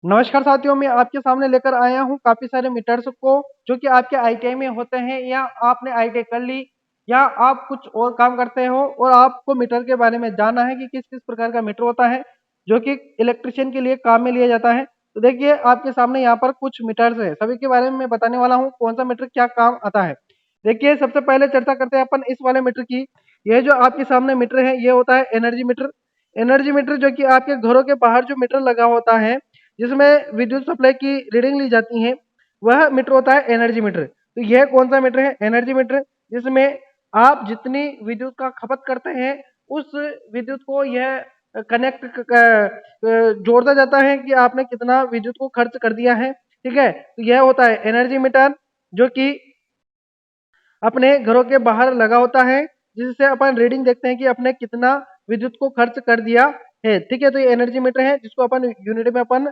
नमस्कार साथियों, मैं आपके सामने लेकर आया हूँ काफ़ी सारे मीटर्स को जो कि आपके आईटीआई में होते हैं या आपने आईटीआई कर ली या आप कुछ और काम करते हो और आपको मीटर के बारे में जानना है कि किस-किस प्रकार का मीटर होता है, जो कि इलेक्ट्रीशियन के लिए काम में लिया जाता है। तो देखिए आपके सामने यहाँ पर कुछ मीटर्स हैं, सभी के बारे में मैं बताने वाला हूँ, कौन-सा मीटर क्या काम आता है। देखिए सबसे पहले चर्चा करते हैं अपन इस वाले मीटर की। ये जो आपके सामने मीटर है, ये होता है एनर्जी मीटर। एनर्जी मीटर जो कि आपके घरों के बाहर जो मीटर लगा होता है जिसमें विद्युत सप्लाई की रीडिंग ली जाती है, वह मीटर होता है एनर्जी मीटर। तो यह कौन सा मीटर है? एनर्जी मीटर, जिसमें आप जितनी विद्युत का खपत करते हैं उस विद्युत को यह कनेक्ट जोड़ता जाता है कि आपने कितना विद्युत को खर्च कर दिया है। ठीक है, तो यह होता है एनर्जी मीटर जो कि अपने घरों के बाहर लगा होता है, जिससे अपन रीडिंग देखते हैं कि अपने कितना विद्युत को खर्च कर दिया है। ठीक है, तो ये एनर्जी मीटर है जिसको अपन यूनिट में अपन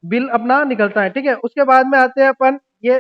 बिल अपना निकलता है। ठीक है, उसके बाद में आते हैं अपन ये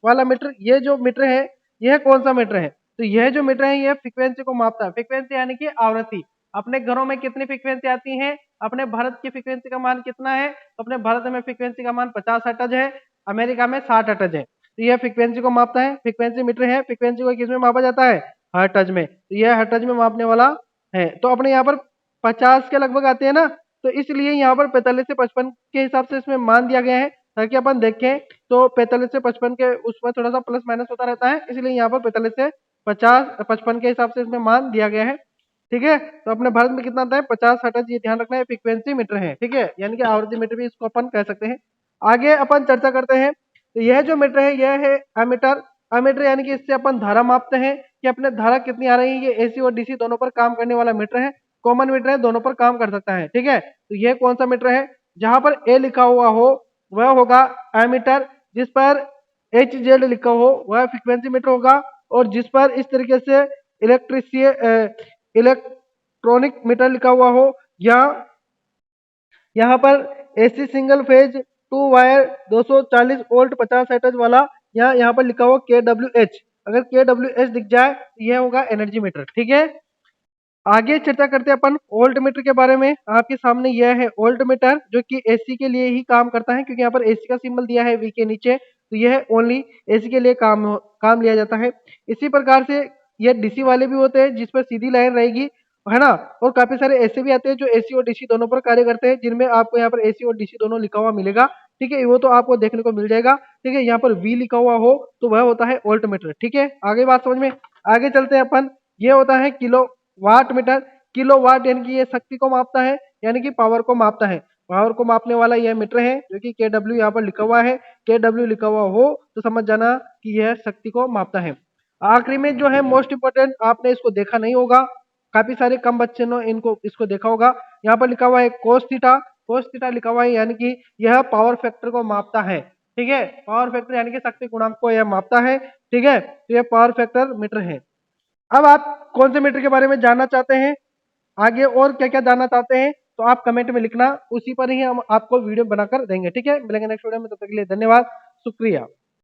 वाला मीटर। ये जो मीटर है यह कौन सा मीटर है? तो यह जो मीटर है यह फ्रीक्वेंसी को मापता है। फ्रीक्वेंसी यानी कि आवृत्ति। अपने घरों में कितनी फ्रीक्वेंसी आती है, अपने भारत की फ्रीक्वेंसी का मान कितना है? तो अपने भारत में फ्रीक्वेंसी का मान 50 हर्ट्ज है, अमेरिका में 60 हर्ट्ज है। तो यह फ्रीक्वेंसी को मापता है, फ्रीक्वेंसी मीटर है। फ्रीक्वेंसी को किसमें मापा जाता है? हर्ट्ज में। तो यह हर्ट्ज में मापने वाला है। तो अपने यहाँ पर 50 के लगभग आते हैं ना, तो इसलिए यहाँ पर 45 से 55 के हिसाब से इसमें मान दिया गया है, ताकि अपन देखें तो 45 से 55 के उसमें थोड़ा सा प्लस माइनस होता रहता है, इसलिए यहाँ पर 45 से 50 55 के हिसाब से इसमें मान दिया गया है। ठीक है, तो अपने भारत में कितना आता है? 50 हर्ट्ज, ये ध्यान रखना है। फ्रीक्वेंसी मीटर है। ठीक है, यानी कि आवृत्ति मीटर भी इसको अपन कह सकते हैं। आगे अपन चर्चा करते हैं। तो यह जो मीटर है यह है एमीटर। एमीटर यानी कि इससे अपन धारा मापते हैं कि अपने धारा कितनी आ रही है। ये एसी और डीसी दोनों पर काम करने वाला मीटर है, कॉमन मीटर है, दोनों पर काम कर सकता है। ठीक है, तो ये कौन सा मीटर है? जहां पर ए लिखा हुआ हो वह होगा एमीटर, जिस पर एच जेड लिखा हो वह फ्रीक्वेंसी मीटर होगा, और जिस पर इस तरीके से इलेक्ट्रॉनिक मीटर लिखा हुआ हो या यहाँ पर AC single phase 2 wire 240 volt 50 hertz वाला यहाँ पर लिखा हुआ KWH, अगर KWH दिख जाए तो यह होगा एनर्जी मीटर। ठीक है, आगे चर्चा करते हैं अपन वोल्ट मीटर के बारे में। आपके सामने यह है वोल्ट मीटर जो कि एसी के लिए ही काम करता है, क्योंकि यहाँ पर एसी का सिंबल दिया है वी के नीचे, तो यह ओनली एसी के लिए काम लिया जाता है। इसी प्रकार से ये डीसी वाले भी होते हैं जिस पर सीधी लाइन रहेगी, है ना। और काफी सारे ऐसे भी आते हैं जो एसी और डीसी दोनों पर कार्य करते हैं, जिनमें आपको यहाँ पर एसी और डीसी दोनों लिखा हुआ मिलेगा। ठीक है, वो तो आपको देखने को मिल जाएगा। ठीक है, यहाँ पर वी लिखा हुआ हो तो वह होता है वोल्ट मीटर। ठीक है, आगे बात समझ में। आगे चलते हैं अपन। ये होता है kilowatt meter. Kilowatt यानी कि ये शक्ति को मापता है, यानी कि पावर को मापता है। पावर को मापने वाला यह मीटर है जो कि KW यहाँ पर लिखा हुआ है। KW लिखा हुआ हो तो समझ जाना कि यह शक्ति को मापता है। आखिरी में जो है मोस्ट इंपोर्टेंट, आपने इसको देखा नहीं होगा, काफी सारे कम बच्चे ने इसको देखा होगा। यहाँ पर लिखा हुआ है कोस थीटा। कोस थीटा लिखा हुआ है यानी कि यह पावर फैक्टर को मापता है। ठीक है, पावर फैक्टर यानी कि शक्ति गुणांक को यह मापता है। ठीक है, तो यह पावर फैक्टर मीटर है। अब आप कौन से मीटर के बारे में जानना चाहते हैं, आगे और क्या क्या जानना चाहते हैं, तो आप कमेंट में लिखना, उसी पर ही हम आपको वीडियो बनाकर देंगे। ठीक है, मिलेंगे नेक्स्ट वीडियो में, तब तक के लिए धन्यवाद, शुक्रिया।